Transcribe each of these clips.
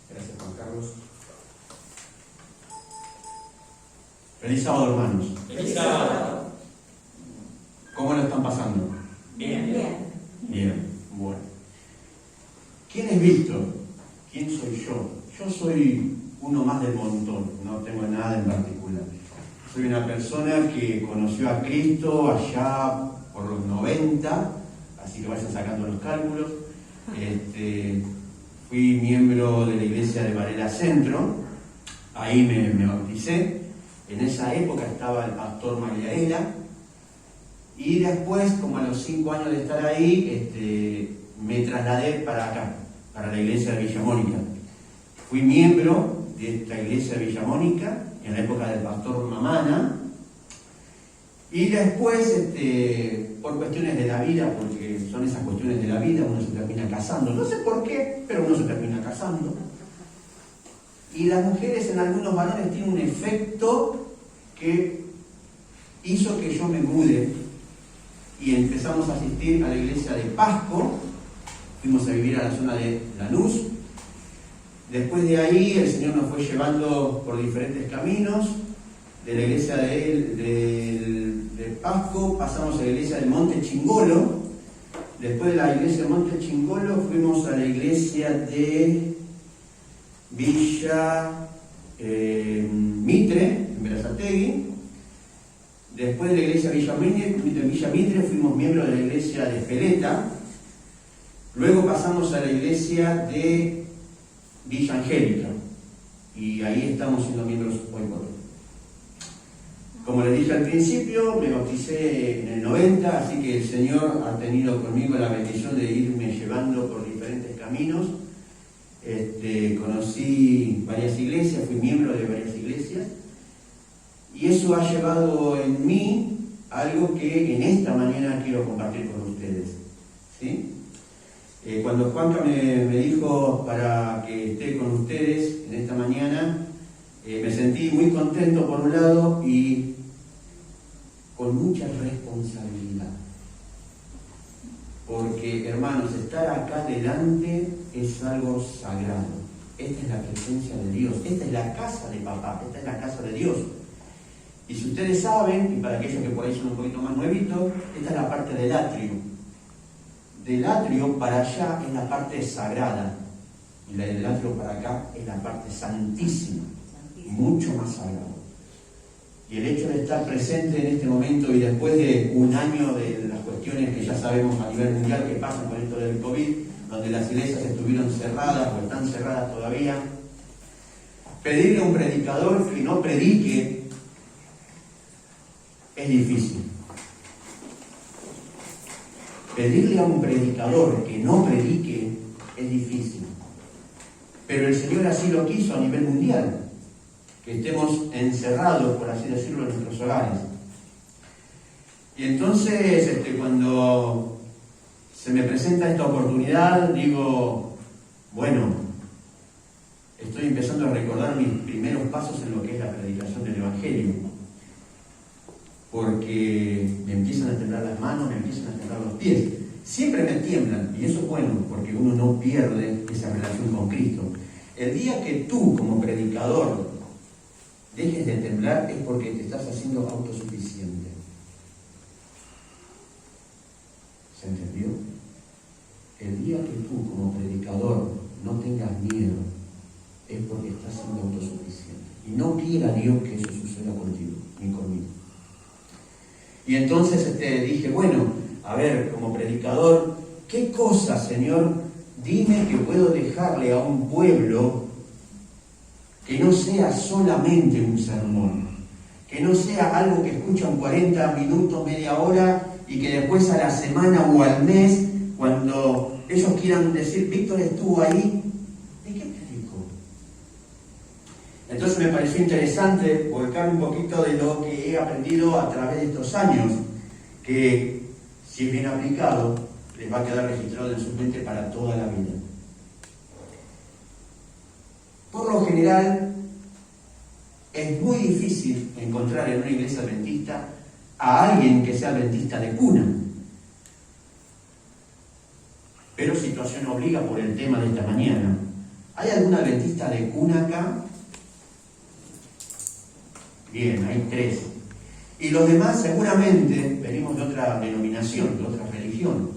Gracias, Juan Carlos. Feliz sábado, hermanos. Feliz sábado. ¿Cómo lo están pasando? Bien. Bien, bueno. ¿Quién es Víctor? ¿Quién soy yo? Yo soy uno más del montón, no tengo nada en particular. Soy una persona que conoció a Cristo allá por los 90, así que vayan sacando los cálculos. Fui miembro de la iglesia de Varela Centro, ahí me bauticé. En esa época estaba el pastor Magliarella, y después, como a los 5 años de estar ahí, me trasladé para acá, para la iglesia de Villa Mónica. Fui miembro de esta iglesia de Villa Mónica en la época del pastor Mamana, y después, por cuestiones de la vida, porque son esas cuestiones de la vida, uno se termina casando, no sé por qué, pero uno se termina casando. Y las mujeres en algunos varones tienen un efecto que hizo que yo me mude y empezamos a asistir a la iglesia de Pasco. Fuimos a vivir a la zona de Lanús. Después de ahí el Señor nos fue llevando por diferentes caminos. De la iglesia de Pasco pasamos a la iglesia del Monte Chingolo. Después de la iglesia del Monte Chingolo fuimos a la iglesia de Villa Mitre, en Berazategui. Después de la iglesia de Villa Mitre fuimos miembros de la iglesia de Espeleta. Luego pasamos a la iglesia de Villa Angélica, y ahí estamos siendo miembros hoy por hoy. Como les dije al principio, me bauticé en el 90, así que el Señor ha tenido conmigo la bendición de irme llevando por diferentes caminos. Conocí varias iglesias, fui miembro de varias iglesias, y eso ha llevado en mí algo que en esta mañana quiero compartir con ustedes, ¿sí? Cuando Juanca me dijo para que esté con ustedes en esta mañana, me sentí muy contento por un lado y con mucha responsabilidad. Porque, hermanos, estar acá delante es algo sagrado. Esta es la presencia de Dios, esta es la casa de papá, esta es la casa de Dios. Y si ustedes saben, y para aquellos que por ahí son un poquito más nuevitos, esta es la parte del atrio. Del atrio para allá es la parte sagrada, y la del atrio para acá es la parte santísima, mucho más sagrada. Y el hecho de estar presente en este momento, y después de un año de las cuestiones que ya sabemos a nivel mundial que pasan con esto del COVID, donde las iglesias estuvieron cerradas o están cerradas todavía, pedirle a un predicador que no predique es difícil. Pedirle a un predicador que no predique es difícil. Pero el Señor así lo quiso a nivel mundial, que estemos encerrados, por así decirlo, en nuestros hogares. Y entonces, cuando se me presenta esta oportunidad, digo, bueno, estoy empezando a recordar mis primeros pasos en lo que es la predicación del Evangelio, porque me empiezan a temblar las manos, me empiezan a temblar los pies. Siempre me tiemblan, y eso es bueno, porque uno no pierde esa relación con Cristo. El día que tú, como predicador, dejes de temblar es porque te estás haciendo autosuficiente. ¿Se entendió? El día que tú, como predicador, no tengas miedo es porque estás siendo autosuficiente. Y no quiera Dios que eso suceda contigo, ni conmigo. Y entonces dije, bueno, a ver, como predicador, ¿qué cosa, Señor, dime que puedo dejarle a un pueblo que no sea solamente un sermón, que no sea algo que escuchan 40 minutos, media hora, y que después a la semana o al mes, cuando ellos quieran decir, Víctor estuvo ahí, ¿de qué predico? Entonces me pareció interesante volcar un poquito de lo que he aprendido a través de estos años, que si es bien aplicado, les va a quedar registrado en su mente para toda la vida. Por lo general, es muy difícil encontrar en una iglesia adventista a alguien que sea adventista de cuna. Pero situación obliga por el tema de esta mañana. ¿Hay algún adventista de cuna acá? Bien, hay 3. Y los demás seguramente venimos de otra denominación, de otra religión.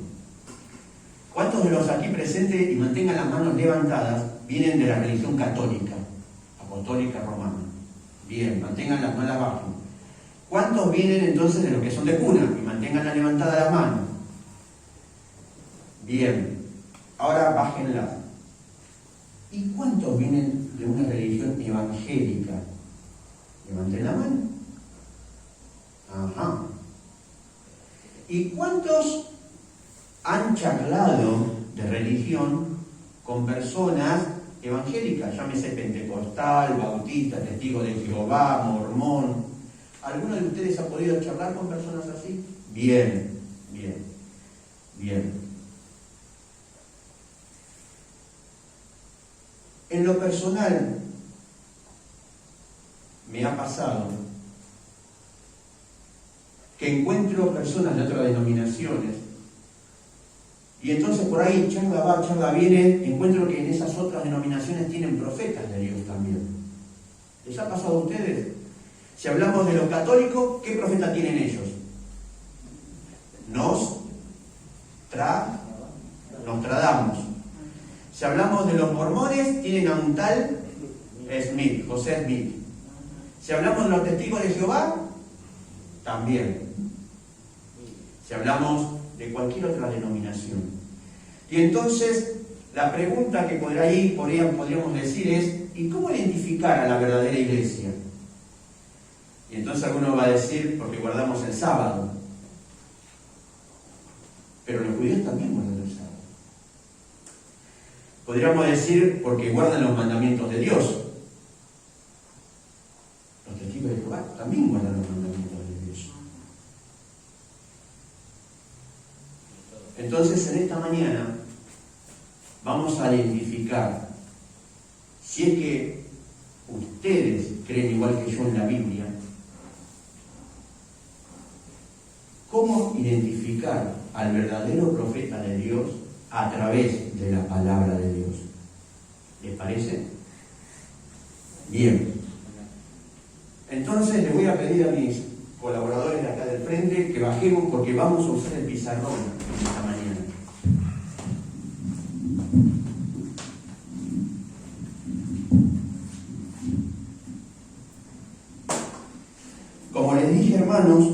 ¿Cuántos de los aquí presentes, y mantengan las manos levantadas, vienen de la religión católica, apostólica romana? Bien, manténganlas, no las bajen. ¿Cuántos vienen entonces de los que son de cuna? Y manténganla levantada la mano. Bien, ahora bájenlas. ¿Y cuántos vienen de una religión evangélica? Levanten la mano. Ajá. ¿Y cuántos han charlado de religión con personas evangélicas? Llámese pentecostal, bautista, testigo de Jehová, mormón. ¿Alguno de ustedes ha podido charlar con personas así? Bien, bien, bien. En lo personal, me ha pasado que encuentro personas de otras denominaciones y entonces por ahí charla va, charla viene, encuentro que en esas otras denominaciones tienen profetas de Dios también. ¿Les ha pasado a ustedes? Si hablamos de los católicos, ¿qué profeta tienen ellos? Nostradamus. Si hablamos de los mormones, tienen a un tal Smith, José Smith. Si hablamos de los testigos de Jehová, también. Si hablamos de cualquier otra denominación. Y entonces, la pregunta que por ahí podríamos decir es, ¿y cómo identificar a la verdadera iglesia? Y entonces alguno va a decir, porque guardamos el sábado. Pero los judíos también guardan el sábado. Podríamos decir, porque guardan los mandamientos de Dios. Los testigos de Jehová también guardan los mandamientos de Dios. Entonces, en esta mañana, vamos a identificar si es que ustedes creen igual que yo en la Biblia. ¿Cómo identificar al verdadero profeta de Dios a través de la palabra de Dios? ¿Les parece? Bien. Entonces les voy a pedir a mis colaboradores de acá del frente que bajemos porque vamos a usar el pizarrón esta mañana. Como les dije, hermanos,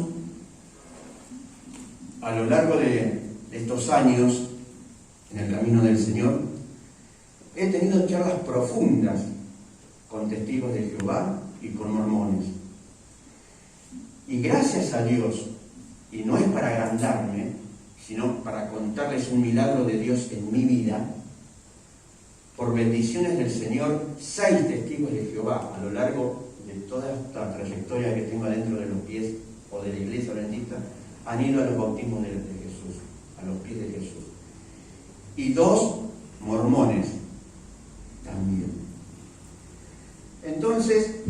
a lo largo de estos años en el camino del Señor, he tenido charlas profundas con testigos de Jehová y con mormones. Y gracias a Dios, y no es para agrandarme, sino para contarles un milagro de Dios en mi vida, por bendiciones del Señor, 6 testigos de Jehová a lo largo de toda esta trayectoria que tengo adentro de los pies o de la iglesia bendita, han ido a los bautismos de Jesús, a los pies de Jesús. Y 2 mormones también. Entonces,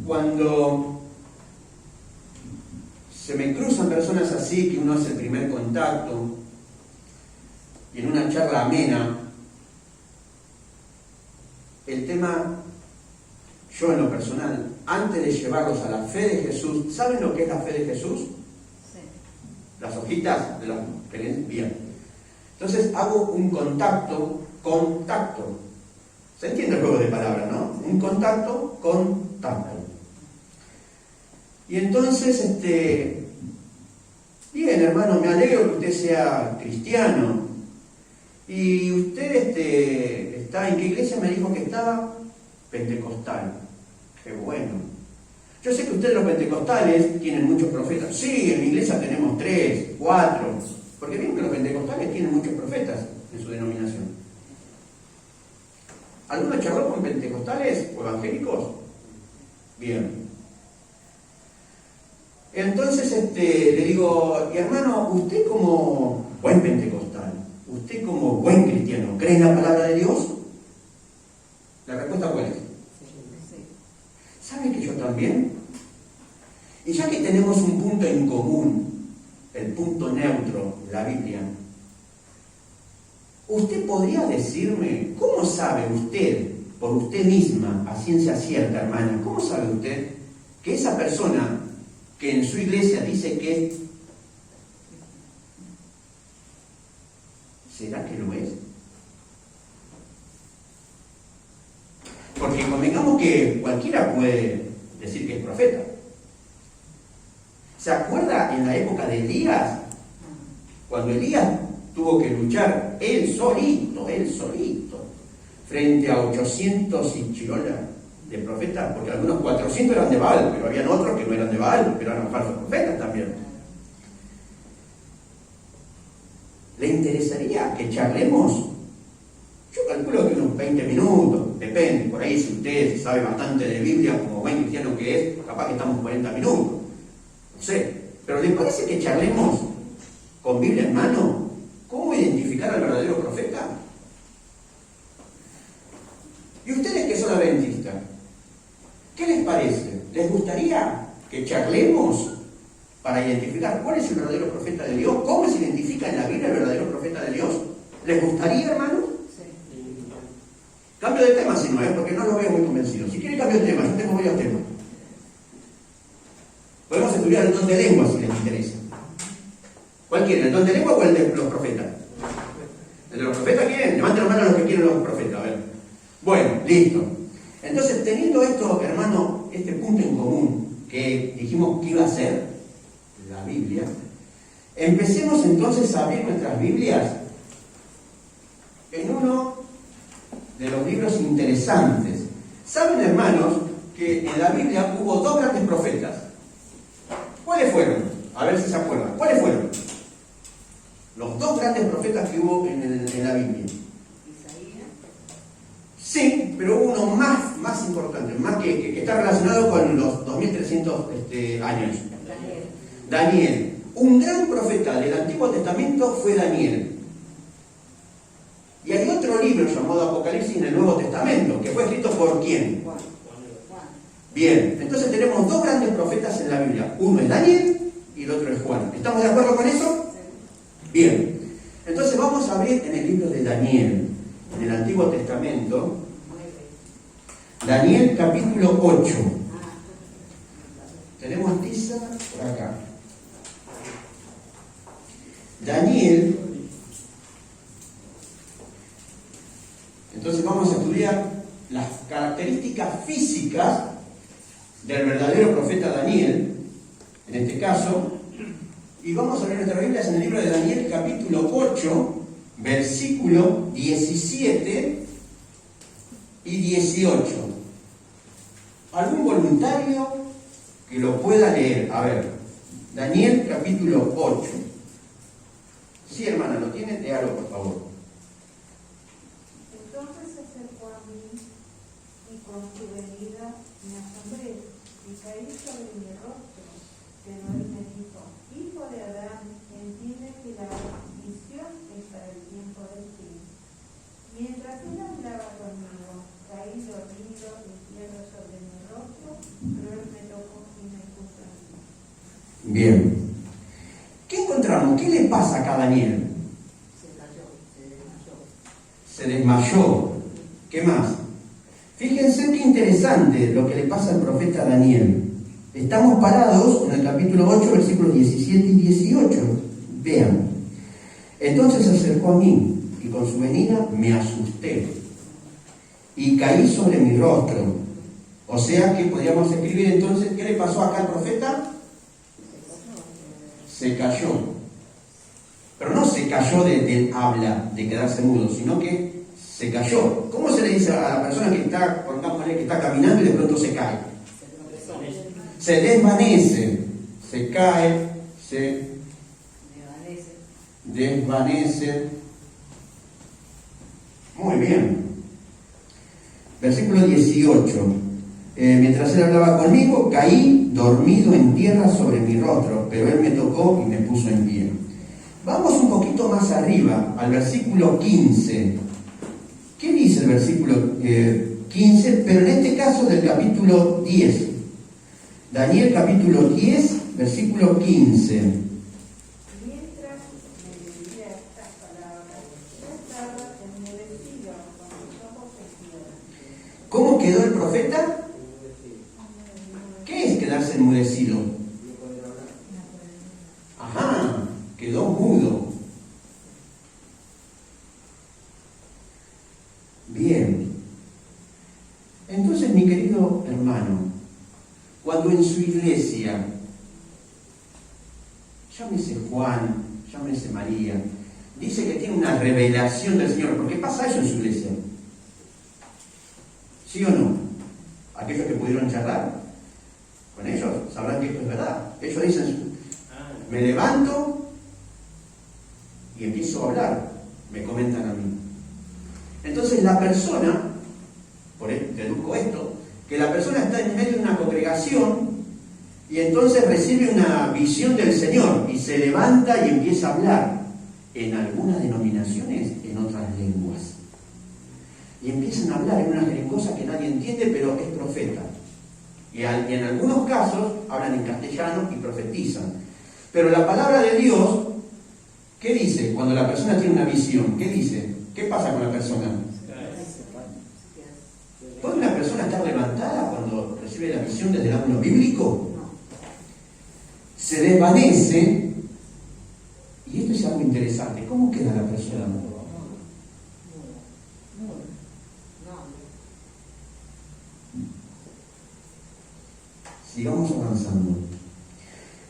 cuando se me cruzan personas así, que uno hace el primer contacto, y en una charla amena, el tema, yo en lo personal, antes de llevarlos a la fe de Jesús, ¿saben lo que es la fe de Jesús? Las hojitas de las que leen bien. Entonces hago un contacto. ¿Se entiende el juego de palabras, no? Un contacto. Y entonces, bien, hermano, me alegro que usted sea cristiano. Y usted está, ¿en qué iglesia me dijo que estaba? Pentecostal. Qué bueno. Yo sé que ustedes los pentecostales tienen muchos profetas. Sí, en mi iglesia tenemos 3, 4. Porque bien que los pentecostales tienen muchos profetas en su denominación. ¿Alguno charló con pentecostales o evangélicos? Bien. Entonces le digo, y hermano, usted como buen pentecostal, usted como buen cristiano, ¿cree en la palabra de Dios? ¿La respuesta cuál es? ¿Sabe que yo también? Y ya que tenemos un punto en común, el punto neutro, la Biblia, ¿Usted podría decirme, cómo sabe usted, por usted misma, a ciencia cierta, hermana, cómo sabe usted que esa persona que en su iglesia dice que ¿será que lo es? Porque convengamos que cualquiera puede decir que es profeta. ¿Se acuerda en la época de Elías? Cuando Elías tuvo que luchar él solito, frente a 800 y chirola de profetas, porque algunos 400 eran de Baal, pero habían otros que no eran de Baal, pero eran falsos profetas también. ¿Le interesaría que charlemos? Yo calculo que unos 20 minutos, depende, por ahí si usted sabe bastante de Biblia, como buen cristiano que es, capaz que estamos 40 minutos, no sé, pero ¿le parece que charlemos con Biblia en mano? ¿Cómo identificar al verdadero profeta? ¿Y ustedes que son adventistas? ¿Qué les parece? ¿Les gustaría que charlemos para identificar cuál es el verdadero profeta de Dios? ¿Cómo se identifica en la Biblia el verdadero profeta de Dios? ¿Les gustaría, hermanos? Cambio de tema, si no, porque no lo veo muy convencido. Si quieren cambio de tema, yo tengo varios temas. Podemos estudiar el don de lengua si les interesa. ¿Cuál quieren? ¿El don de lengua o el de los profetas? ¿El de los profetas quieren? Levanten la mano a los que quieren los profetas, a ver. Bueno, listo. Entonces, teniendo esto, hermano, este punto en común que dijimos que iba a ser la Biblia, empecemos entonces a abrir nuestras Biblias en uno de los libros interesantes. ¿Saben, hermanos, que en la Biblia hubo dos grandes profetas? ¿Cuáles fueron? A ver si se acuerdan. ¿Cuáles fueron? Los dos grandes profetas que hubo en la Biblia. Sí, pero hubo uno más importante, más que está relacionado con los 2300 años. Daniel. Un gran profeta del Antiguo Testamento fue Daniel. Y hay otro libro llamado Apocalipsis en el Nuevo Testamento, que fue escrito por ¿quién? Juan. Bien, entonces tenemos dos grandes profetas en la Biblia. Uno es Daniel y el otro es Juan. ¿Estamos de acuerdo con eso? Bien. Entonces vamos a abrir en el libro de Daniel, en el Antiguo Testamento. Daniel capítulo 8. Tenemos tiza por acá. Daniel. Entonces vamos a estudiar las características físicas del verdadero profeta Daniel, en este caso, y vamos a leer nuestras Biblias en el libro de Daniel capítulo 8, versículo 17 y 18. ¿Algún voluntario que lo pueda leer? A ver, Daniel capítulo 8. Sí, hermana, ¿lo tiene? Léalo, por favor. Entonces se acercó a mí y con su venida me asombré y caí sobre mi rostro, pero él me dijo: Hijo de Adán, entiende que la visión es para el tiempo del fin. Mientras él hablaba conmigo, caí dormido en tierra sobre mi rostro, pero él me tocó y me puso en pie. Bien. ¿Qué encontramos? ¿Qué le pasa acá a Daniel? Se desmayó. ¿Qué más? Fíjense qué interesante lo que le pasa al profeta Daniel. Estamos parados en el capítulo 8, versículos 17 y 18. Vean. Entonces se acercó a mí y con su venida me asusté y caí sobre mi rostro. O sea que podríamos escribir entonces, ¿qué le pasó acá al profeta? Se cayó. Pero no se cayó del habla, de quedarse mudo, sino que se cayó. ¿Cómo se le dice a la persona que está, pongámosle, que está caminando y de pronto se cae? Se desvanece. Se cae, se desvanece. Muy bien. Versículo 18. Mientras él hablaba conmigo, caí dormido en tierra sobre mi rostro, pero él me tocó y me puso en pie. Vamos un poquito más arriba, al versículo 15. ¿Qué dice el versículo 15? Pero en este caso del capítulo 10. Daniel capítulo 10, versículo 15. Mientras me decía estas palabras, yo estaba ¿Cómo quedó el profeta? ¿Qué es quedarse enmudecido? Ajá, quedó mudo. Bien. Entonces, mi querido hermano, cuando en su iglesia, llámese Juan, llámese María, dice que tiene una revelación del Señor, ¿por qué pasa eso en su iglesia? ¿Sí o no? Aquellos que pudieron charlar con ellos sabrán que esto es verdad. Ellos dicen, me levanto y empiezo a hablar, me comentan a mí. Entonces la persona, por eso deduzco esto, que la persona está en medio de una congregación y entonces recibe una visión del Señor y se levanta y empieza a hablar, en algunas denominaciones, en otras lenguas. Y empiezan a hablar en unas lenguas que nadie entiende, pero es profeta. Y en algunos casos hablan en castellano y profetizan. Pero la palabra de Dios, ¿qué dice cuando la persona tiene una visión? ¿Qué dice? ¿Qué pasa con la persona? ¿Puede una persona estar levantada cuando recibe la visión desde el ángulo bíblico? Se desvanece, y esto es algo interesante. ¿Cómo queda la persona? Sigamos avanzando.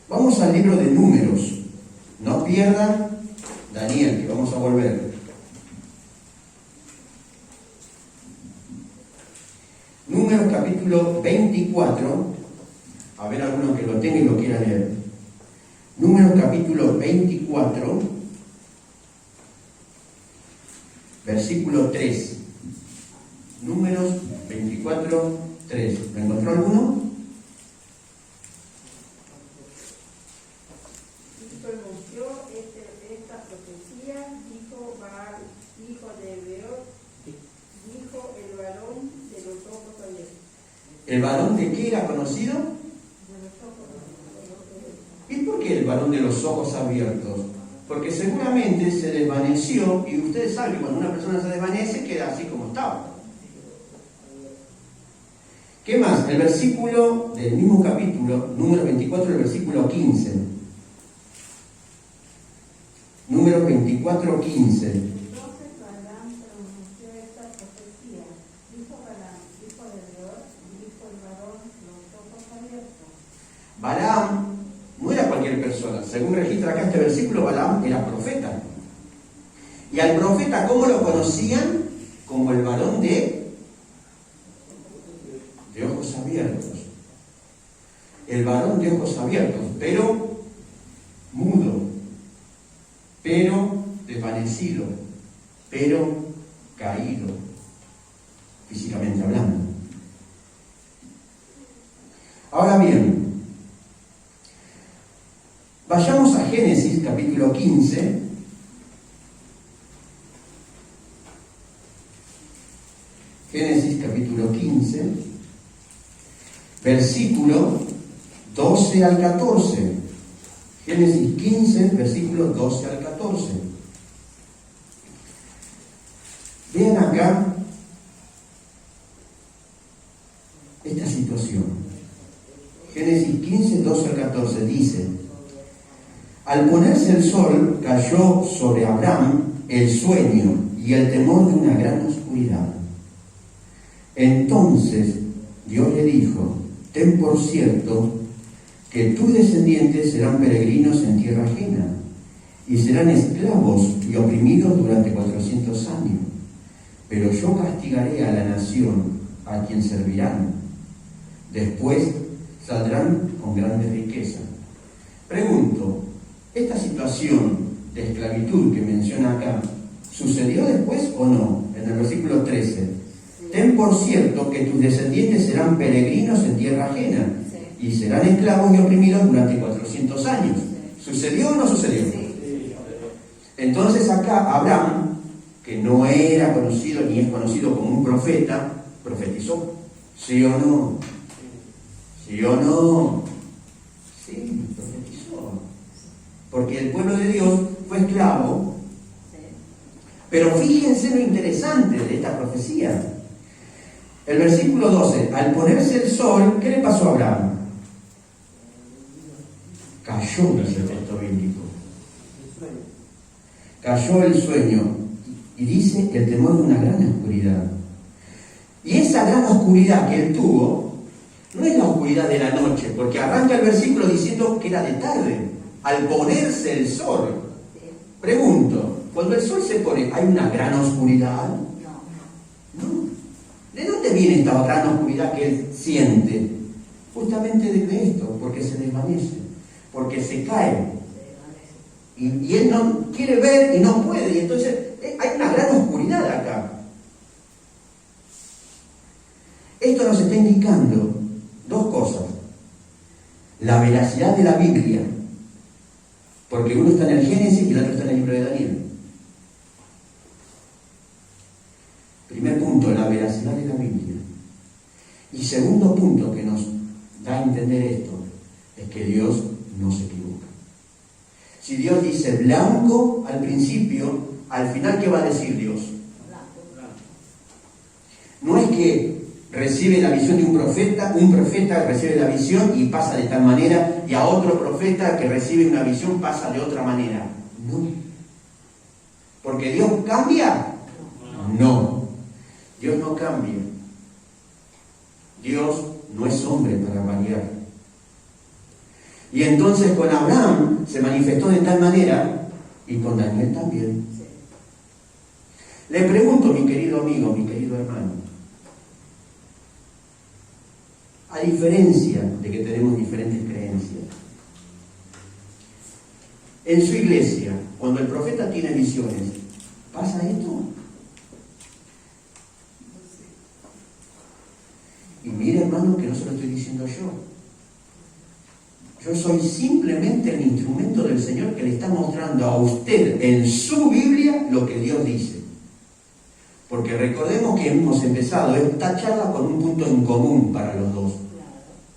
Vamos al libro de Números. No pierda Daniel, que vamos a volver. Números capítulo 24. A ver alguno que lo tenga y lo quiera leer. Números capítulo 24, versículo 3. Números 24, 3. ¿Lo encontró alguno? Esta profecía, dijo Baal, hijo de Beor, dijo el varón de los ojos abiertos. ¿El varón de qué era conocido? ¿Y por qué el varón de los ojos abiertos? Porque seguramente se desvaneció, y ustedes saben que cuando una persona se desvanece queda así como estaba. ¿Qué más? El versículo del mismo capítulo, número 24, el versículo 15. Número 24, 15. Entonces Balaam pronunció esta profecía. Dijo Balaam, hijo de Beor, dijo el varón, los ojos abiertos. Balaam no era cualquier persona. Según registra acá este versículo, Balaam era profeta. Y al profeta, ¿cómo lo conocían? Como el varón de ojos abiertos. El varón de ojos abiertos, pero mudo, pero desvanecido, pero caído, físicamente hablando. Ahora bien, vayamos a Génesis capítulo 15. Génesis capítulo 15, versículo 12 al 14. Génesis 15, versículos 12 al 14. Vean acá esta situación. Génesis 15, 12 al 14 dice: al ponerse el sol cayó sobre Abraham el sueño y el temor de una gran oscuridad. Entonces Dios le dijo: ten por cierto que tus descendientes serán peregrinos en tierra ajena, y serán esclavos y oprimidos durante 400 años. Pero yo castigaré a la nación a quien servirán. Después saldrán con grandes riquezas. Pregunto, ¿esta situación de esclavitud que menciona acá sucedió después o no? En el versículo 13. Ten por cierto que tus descendientes serán peregrinos en tierra ajena, y serán esclavos y oprimidos durante 400 años. ¿Sucedió o no sucedió? Entonces acá Abraham, que no era conocido ni es conocido como un profeta, profetizó. ¿Sí o no? ¿Sí o no? Sí, profetizó. Porque el pueblo de Dios fue esclavo. Pero fíjense lo interesante de esta profecía. El versículo 12, al ponerse el sol, ¿qué le pasó a Abraham? Cayó, dice el texto bíblico. Cayó el sueño. Y dice el temor de una gran oscuridad. Y esa gran oscuridad que él tuvo, no es la oscuridad de la noche, porque arranca el versículo diciendo que era de tarde, al ponerse el sol. Pregunto, cuando el sol se pone, ¿hay una gran oscuridad? No. ¿De dónde viene esta gran oscuridad que él siente? Justamente de esto, porque se desvanece, porque se cae. Y él no quiere ver y no puede, y entonces hay una gran oscuridad acá. Esto nos está indicando dos cosas. La veracidad de la Biblia, porque uno está en el Génesis y el otro está en el libro de Daniel. Primer punto, la veracidad de la Biblia. Y segundo punto que nos da a entender esto, es que Dios no se equivoca. Si Dios dice blanco al principio, al final, ¿qué va a decir Dios? No es que recibe la visión de un profeta recibe la visión y pasa de tal manera, y a otro profeta que recibe una visión pasa de otra manera. No. ¿Porque Dios cambia? No. Dios no cambia. Dios no es hombre para variar. Y entonces con Abraham se manifestó de tal manera, y con Daniel también. Le pregunto, mi querido amigo, mi querido hermano, a diferencia de que tenemos diferentes creencias, en su iglesia, cuando el profeta tiene visiones, ¿pasa esto? Y mire, hermano, que no se lo estoy diciendo yo. Yo soy simplemente el instrumento del Señor que le está mostrando a usted en su Biblia lo que Dios dice. Porque recordemos que hemos empezado esta charla con un punto en común para los dos,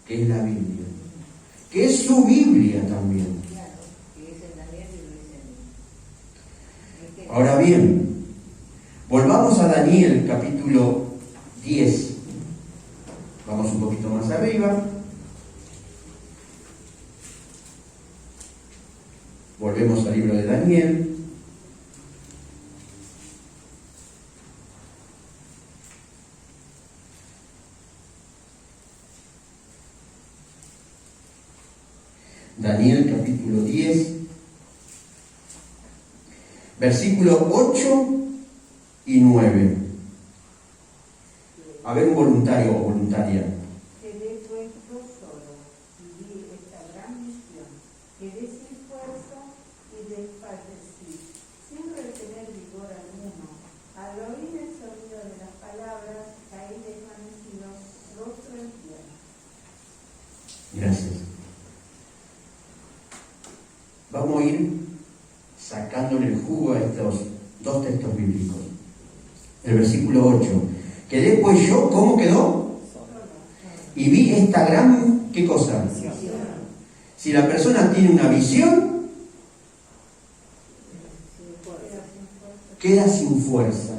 que es la Biblia, que es su Biblia también. Ahora bien, volvamos a Daniel capítulo 10. Vamos un poquito más arriba. Volvemos al libro de Daniel. Daniel capítulo 10, versículo 8 y 9. A ver, un voluntario o voluntaria. Quedé puesto solo y vi esta gran misión. Quedé sin fuerza y desfallecí, sin retener vigor alguno. Al oír el sonido de las palabras, caí desvanecido, rostro en tierra. Gracias. Vamos a ir sacándole el jugo a estos dos textos bíblicos. El versículo 8. Quedé pues yo, ¿cómo quedó? Y vi esta gran, ¿qué cosa? Si la persona tiene una visión, queda sin fuerza.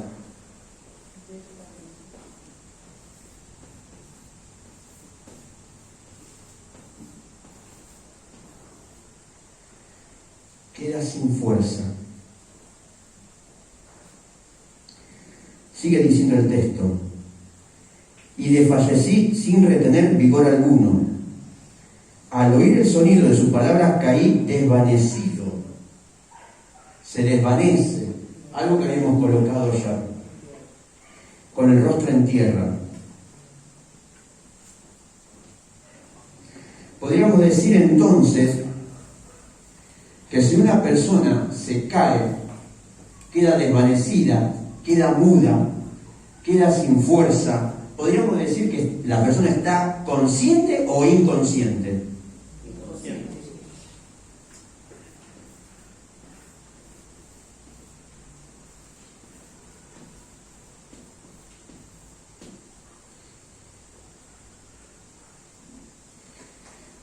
Queda sin fuerza. Sigue diciendo el texto. Y desfallecí sin retener vigor alguno. Al oír el sonido de sus palabras caí desvanecido. Se desvanece. Algo que habíamos colocado ya. Con el rostro en tierra. Podríamos decir entonces que si una persona se cae, queda desvanecida, queda muda, queda sin fuerza, podríamos decir que la persona está consciente o inconsciente. Inconsciente.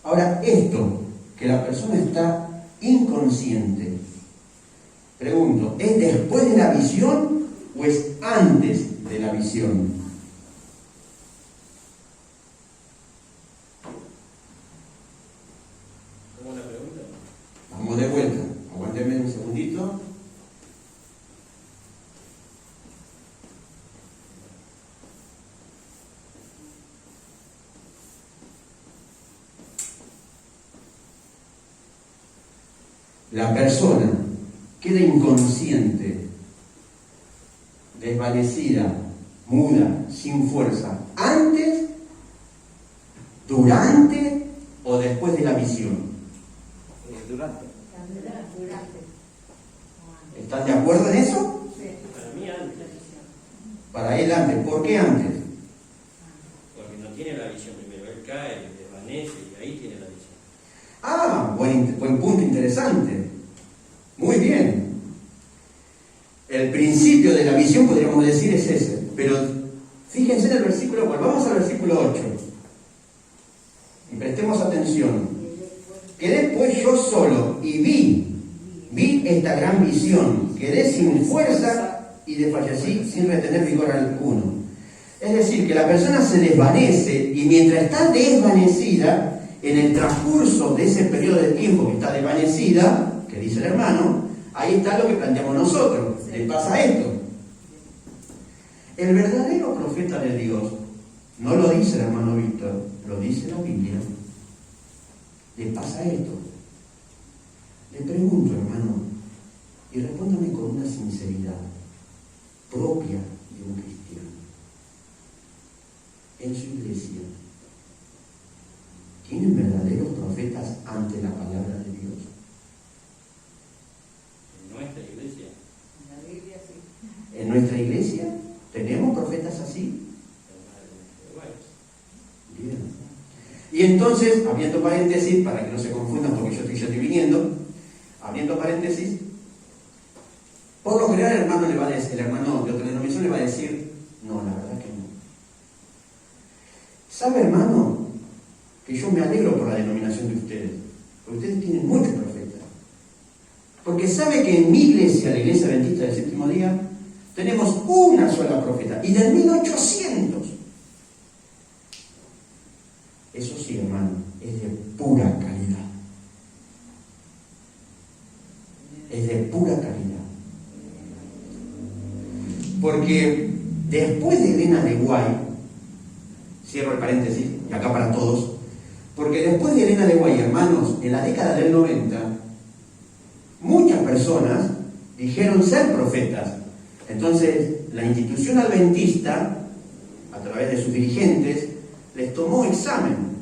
Ahora, esto, que la persona está inconsciente, pregunto, ¿es después de la visión o es antes de la visión? la persona queda inconsciente, desvanecida, muda, sin fuerza, antes, durante o después de la visión? Durante. ¿Están de acuerdo en eso? Para mí antes. Para él antes. ¿Por qué antes? Porque no tiene la visión primero. Él cae, desvanece y ahí tiene la visión. Ah, buen punto, interesante. Muy bien. El principio de la visión, podríamos decir, es ese. Pero fíjense en el versículo, volvamos al versículo 8. Y prestemos atención. Quedé pues yo solo y vi esta gran visión. Quedé sin fuerza y desfallecí sin retener vigor alguno. Es decir, que la persona se desvanece y mientras está desvanecida, en el transcurso de ese periodo de tiempo que está desvanecida, que dice el hermano, ahí está lo que planteamos nosotros. Le pasa esto. El verdadero profeta de Dios, no lo dice el hermano Víctor, lo dice la Biblia, le pasa esto. Le pregunto, hermano, y respóndame con una sinceridad propia de un cristiano. En su iglesia, ¿tienen verdaderos profetas ante la palabra de Dios? En nuestra iglesia. En la Biblia sí. ¿En nuestra iglesia tenemos profetas así? Bien. Y entonces, abriendo paréntesis, para que no se confundan porque yo estoy viniendo, abriendo paréntesis, por lo general el hermano de otra denominación le va a decir, no, la verdad que no. ¿Sabe, hermano, que yo me alegro por la denominación de ustedes? Porque ustedes tienen muchos profetas. Porque sabe que en mi iglesia, la Iglesia Adventista del Séptimo Día, tenemos una sola profeta, y del 1800. Eso sí, hermano, es de pura calidad. Es de pura calidad. Porque después de Elena de Guay, cierro el paréntesis, y acá para todos, porque después de Elena de Guay, hermanos, en la década del 90, muchas personas dijeron ser profetas. Entonces, la institución adventista, a través de sus dirigentes, les tomó examen.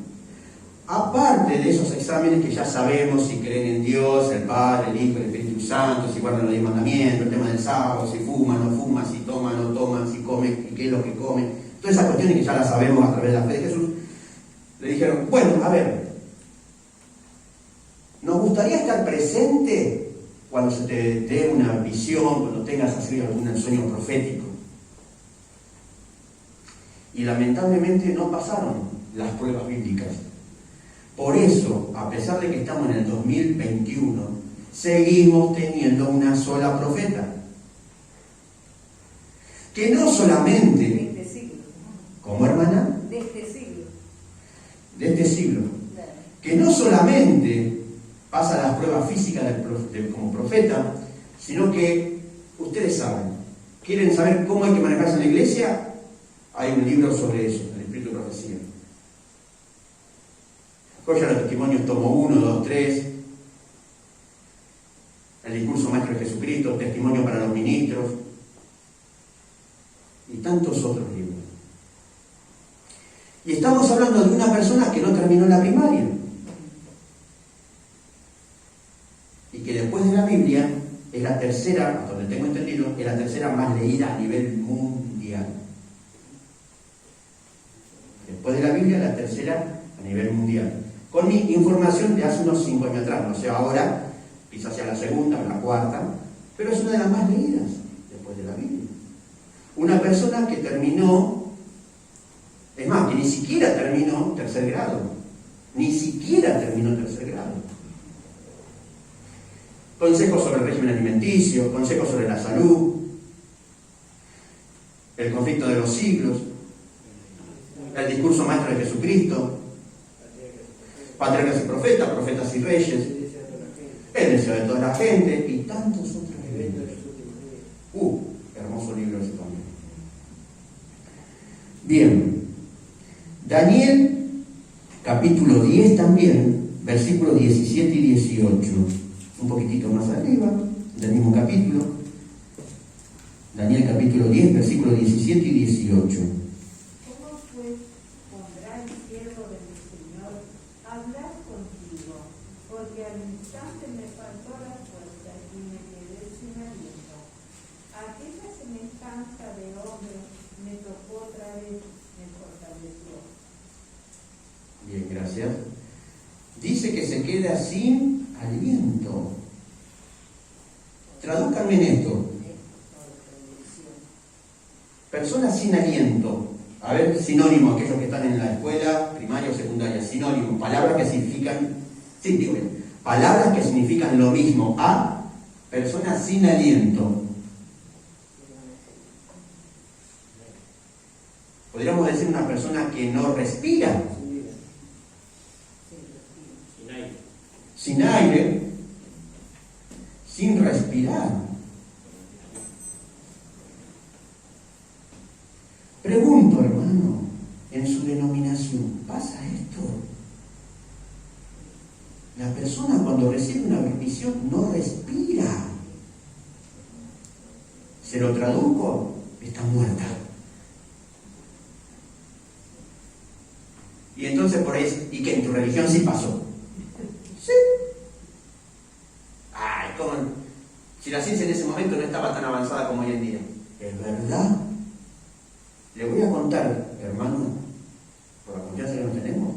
Aparte de esos exámenes que ya sabemos si creen en Dios, el Padre, el Hijo, el Espíritu Santo, si guardan los 10 mandamientos, el tema del sábado, si fuman, no fuman, si toman, no toman, si comen, y qué es lo que comen. Todas esas cuestiones que ya las sabemos a través de la fe de Jesús. Le dijeron, bueno, a ver, nos gustaría estar presente cuando se te dé una visión, cuando tengas así algún sueño profético. Y lamentablemente no pasaron las pruebas bíblicas. Por eso, a pesar de que estamos en el 2021, seguimos teniendo una sola profeta. Que no solamente... De este siglo. ¿Cómo, hermana? De este siglo. De este siglo. Claro. Que no solamente pasa las pruebas físicas como profeta, sino que ustedes saben, ¿quieren saber cómo hay que manejarse en la iglesia? Hay un libro sobre eso, el Espíritu de Profecía. Joya de los Testimonios, tomo 1, 2, 3. El discurso maestro de Jesucristo, Testimonio para los ministros. Y tantos otros libros. Y estamos hablando de una persona que no terminó la primaria. Y que después de la Biblia es la tercera, hasta donde tengo entendido, es la tercera más leída a nivel mundial. Después de la Biblia, la tercera a nivel mundial. Con mi información de hace unos 5 años atrás, no sé ahora, quizás sea la segunda o la cuarta, pero es una de las más leídas después de la Biblia. Una persona que terminó, es más, que ni siquiera terminó tercer grado. Ni siquiera terminó tercer grado. Consejos sobre el régimen alimenticio, consejos sobre la salud, el conflicto de los siglos, el discurso maestro de Jesucristo, patriarcas y profetas, profetas y reyes, el deseo de toda la gente y tantos otros libros. Hermoso libro ese también. Bien, Daniel capítulo 10 también, versículos 17 y 18. un poquitito más arriba, del mismo capítulo, Daniel capítulo 10, versículos 17 y 18. ¿Cómo pues pondrá el siervo de mi Señor a hablar contigo? Porque al instante me faltó la fuerza y me quedé sin aliento. Aquella semejanza de hombre me tocó otra vez, me fortaleció. Bien, gracias. Dice que se queda sin aliento. Tradúzcanme en esto. Personas sin aliento. A ver, sinónimo, aquellos que están en la escuela, primaria o secundaria. Sinónimo, palabras que significan, sí, digo bien, palabras que significan lo mismo a personas sin aliento. Podríamos decir una persona que no respira. Sin aire, sin respirar. Pregunto, hermano, en su denominación, ¿pasa esto? La persona cuando recibe una bendición no respira. ¿Se lo traduzco? Está muerta. Y entonces por ahí, ¿y qué? ¿En tu religión sí pasó? Sí. Ay, ¿cómo? Si la ciencia en ese momento no estaba tan avanzada como hoy en día. ¿Es verdad? Le voy a contar, hermano, por la confianza que nos tenemos,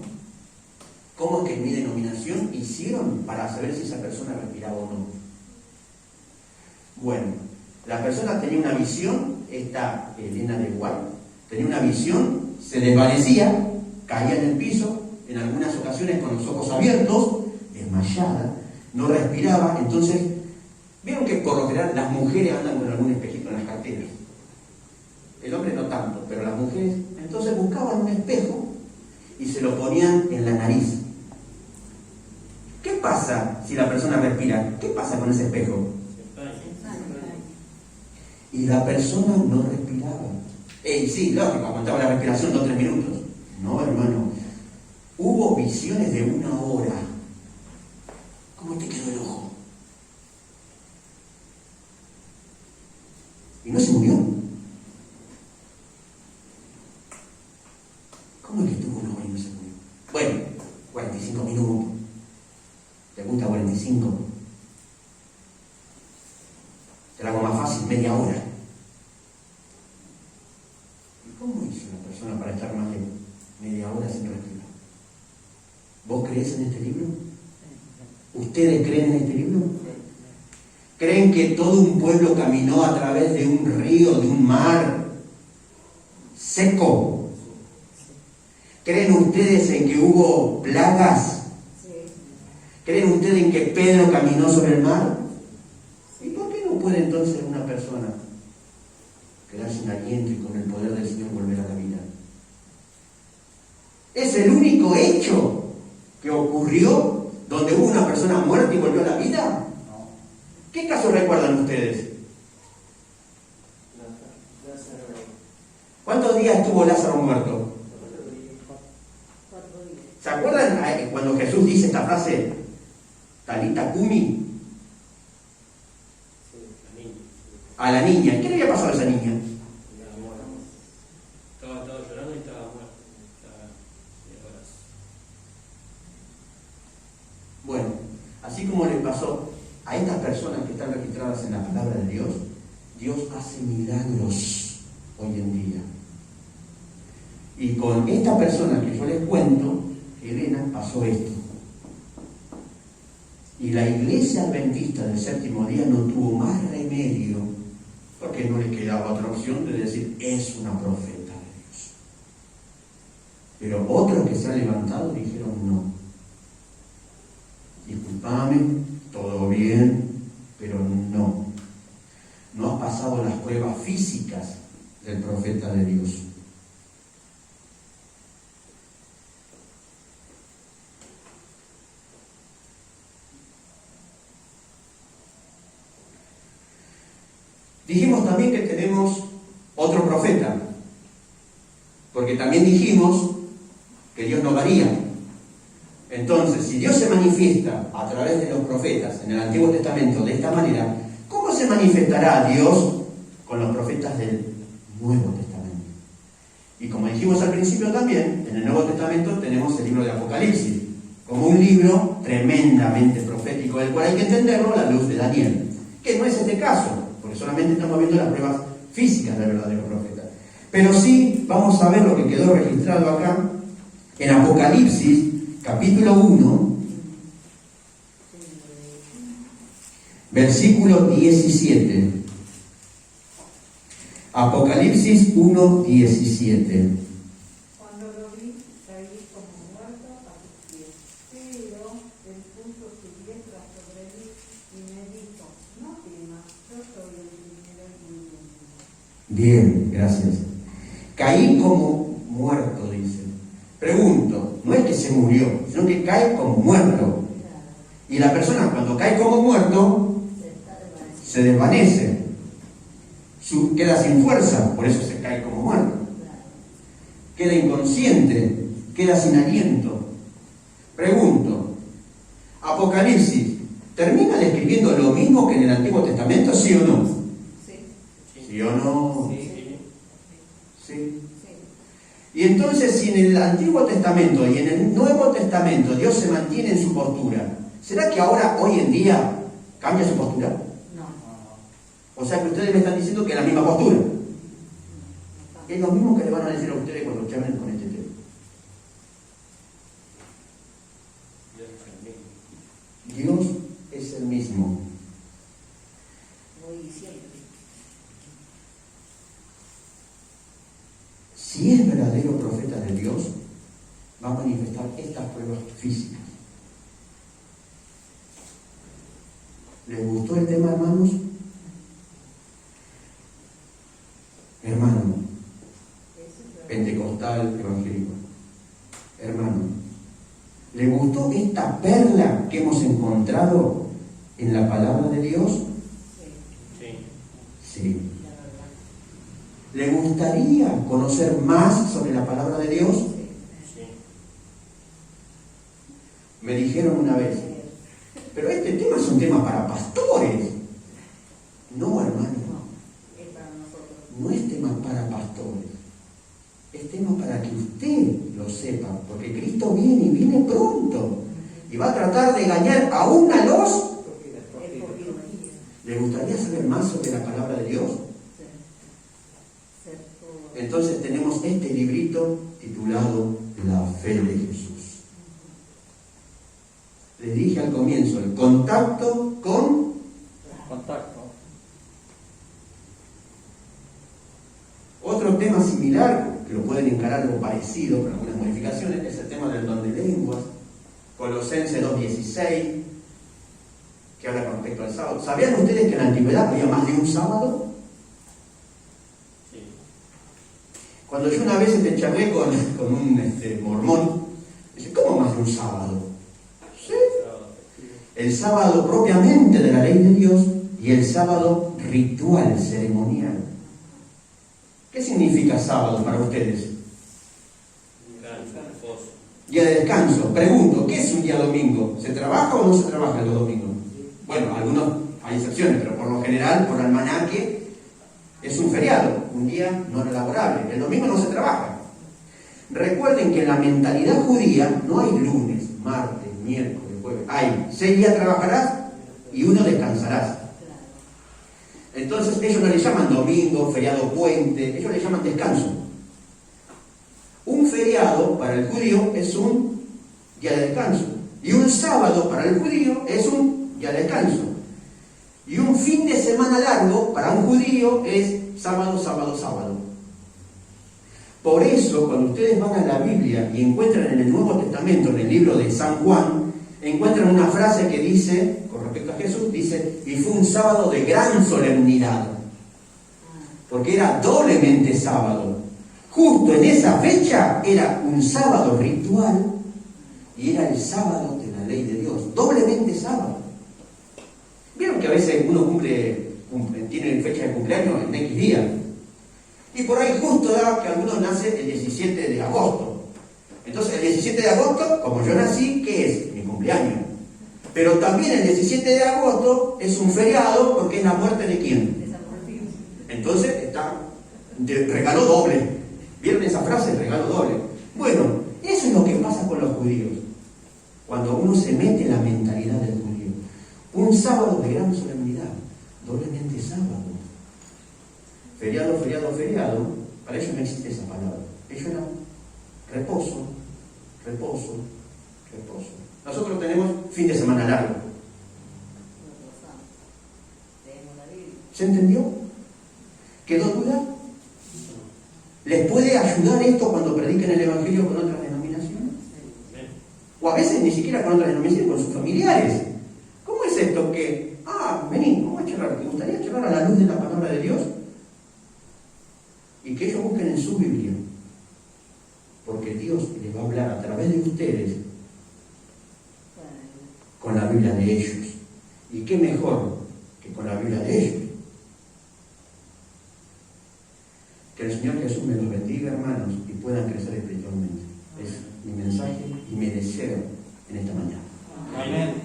cómo es que en mi denominación hicieron para saber si esa persona respiraba o no. Bueno, la persona tenía una visión, esta Elena de Guay, tenía una visión, se desvanecía, caía en el piso, en algunas ocasiones con los ojos abiertos, desmayada, no respiraba. Entonces, vieron que por lo general las mujeres andan con algún espejito en las carteras. El hombre no tanto, pero las mujeres. Entonces buscaban un espejo y se lo ponían en la nariz. ¿Qué pasa si la persona respira? ¿Qué pasa con ese espejo? Y la persona no respiraba. Sí, lógico, aguantaba la respiración 2 o 3 minutos. No, hermano. Hubo visiones de 1 hora. ¿Cómo te quedó el ojo? Y no se murió. ¿Cómo es que estuvo 1 hora y no se murió? Bueno, 45 minutos. ¿Te gusta 45? Te lo hago más fácil, media hora. ¿Y cómo hizo una persona para estar más de media hora sin respirar? ¿Vos creés en este libro? ¿Ustedes creen en este libro? ¿Creen que todo un pueblo caminó a través de un río, de un mar seco? ¿Creen ustedes en que hubo plagas? ¿Creen ustedes en que Pedro caminó sobre el mar? ¿Y por qué no puede entonces una persona quedarse en aliento y con el poder del Señor volver a la vida? Es el único hecho que ocurrió donde hubo una persona muerta y volvió a la vida. ¿Qué caso recuerdan ustedes? ¿Cuántos días estuvo Lázaro muerto? ¿Se acuerdan cuando Jesús dice esta frase? Talita Kumi. A la niña. ¿Qué le había pasado a esa niña? Estaba llorando y estaba muerta. Bueno, así como le pasó a estas personas que están registradas en la palabra de Dios, Dios hace milagros hoy en día. Y con esta persona que yo les cuento, Elena, pasó esto. Y la iglesia adventista del 7º día no tuvo más remedio, porque no le quedaba otra opción de decir, es una profeta de Dios. Pero otros que se han levantado dijeron, no. Disculpame, todo bien, pero no. No has pasado las pruebas físicas del profeta de Dios. Dijimos también que tenemos otro profeta, porque también dijimos que Dios no varía. Entonces, si Dios se manifiesta a través de los profetas en el Antiguo Testamento de esta manera, ¿cómo se manifestará Dios con los profetas del Nuevo Testamento? Y como dijimos al principio también, en el Nuevo Testamento tenemos el libro de Apocalipsis, como un libro tremendamente profético, del cual hay que entenderlo a la luz de Daniel, que no es este caso, porque solamente estamos viendo las pruebas físicas del verdadero profeta. Pero sí vamos a ver lo que quedó registrado acá en Apocalipsis, capítulo 1, versículo 17. Apocalipsis 1, 17. Cuando lo vi, caí como muerto a sus pies. Pero él puso su diestra sobre mí y me dijo: no temas, yo soy el primero y el último. Bien, gracias. Caí como muerto, dice. Pregunto, no es que se murió, sino que cae como muerto. Y la persona cuando cae como muerto, se desvanece. Queda sin fuerza, por eso se cae como muerto. Queda inconsciente, queda sin aliento. Pregunto, Apocalipsis, ¿termina describiendo lo mismo que en el Antiguo Testamento, sí o no? ¿Sí o no? Sí. Y entonces, si en el Antiguo Testamento y en el Nuevo Testamento Dios se mantiene en su postura, ¿será que ahora, hoy en día, cambia su postura? No. O sea que ustedes me están diciendo que es la misma postura. Es lo mismo que le van a decir a ustedes cuando charlen con este tema. Dios es el mismo. Si es verdadero profeta de Dios, va a manifestar estas pruebas físicas. ¿Les gustó el tema, hermanos? Hermano, pentecostal, evangélico. Hermano, ¿le gustó esta perla que hemos encontrado en la palabra de Dios? Sí. ¿Le gustaría conocer más sobre la palabra de Dios? Me dijeron una vez, pero este tema es un tema para pastores. No, hermano, no es tema para pastores. Es tema para que usted lo sepa, porque Cristo viene y viene pronto. Y va a tratar de engañar aún a los... ¿Le gustaría saber más sobre la palabra de Dios? Entonces tenemos este librito titulado La fe de Jesús. Les dije al comienzo, el contacto con... Otro tema similar, que lo pueden encarar algo parecido, con algunas modificaciones, es el tema del don de lenguas. Colosenses 2.16, que habla con respecto al sábado. ¿Sabían ustedes que en la antigüedad había más de un sábado? Sí. Cuando yo una vez charlé con un mormón, dice, ¿cómo más de un sábado? Sí. El sábado propiamente de la ley de Dios y el sábado ritual, ceremonial. ¿Qué significa sábado para ustedes? Día de descanso. Pregunto, ¿qué es un día domingo? ¿Se trabaja o no se trabaja los domingos? Bueno, algunos hay excepciones, pero por lo general, por almanaque, es un feriado, un día no laborable. El domingo no se trabaja. Recuerden que en la mentalidad judía no hay lunes, martes, miércoles, jueves. Hay 6 días trabajarás y 1 descansarás. Entonces ellos no le llaman domingo, feriado puente, ellos le llaman descanso. Un feriado para el judío es un día de descanso. Y un sábado para el judío es un día de descanso. Y un fin de semana largo para un judío es sábado, sábado, sábado. Por eso, cuando ustedes van a la Biblia y encuentran en el Nuevo Testamento, en el libro de San Juan, encuentran una frase que dice, con respecto a Jesús, dice, y fue un sábado de gran solemnidad. Porque era doblemente sábado. Justo en esa fecha era un sábado ritual y era el sábado de la ley de Dios, doblemente sábado. Vieron que a veces uno tiene fecha de cumpleaños en X día. Y por ahí justo da que algunos nacen el 17 de agosto. Entonces el 17 de agosto, como yo nací, ¿qué es? Mi cumpleaños. Pero también el 17 de agosto es un feriado porque es la muerte de quién. Entonces está de regalo doble. ¿Vieron esa frase? Regalo doble. Bueno, eso es lo que pasa con los judíos. Cuando uno se mete en la mentalidad del judío. Un sábado de gran solemnidad, doblemente sábado. Feriado, feriado, feriado. Para ellos no existe esa palabra. Ellos eran reposo, reposo, reposo. Nosotros tenemos fin de semana largo. ¿Se entendió? ¿Quedó duda? ¿Les puede ayudar esto cuando prediquen el Evangelio con otras denominaciones? O a veces ni siquiera con otras denominaciones, con sus familiares. ¿Cómo es esto que, vení, vamos a charlar? ¿Te gustaría charlar a la luz de la palabra de Dios? Y que ellos busquen en su Biblia. Porque Dios les va a hablar a través de ustedes con la Biblia de ellos. ¿Y qué mejor que con la Biblia de ellos? Que el Señor Jesús me los bendiga, hermanos, y puedan crecer espiritualmente. Es mi mensaje y mi deseo en esta mañana. Amén.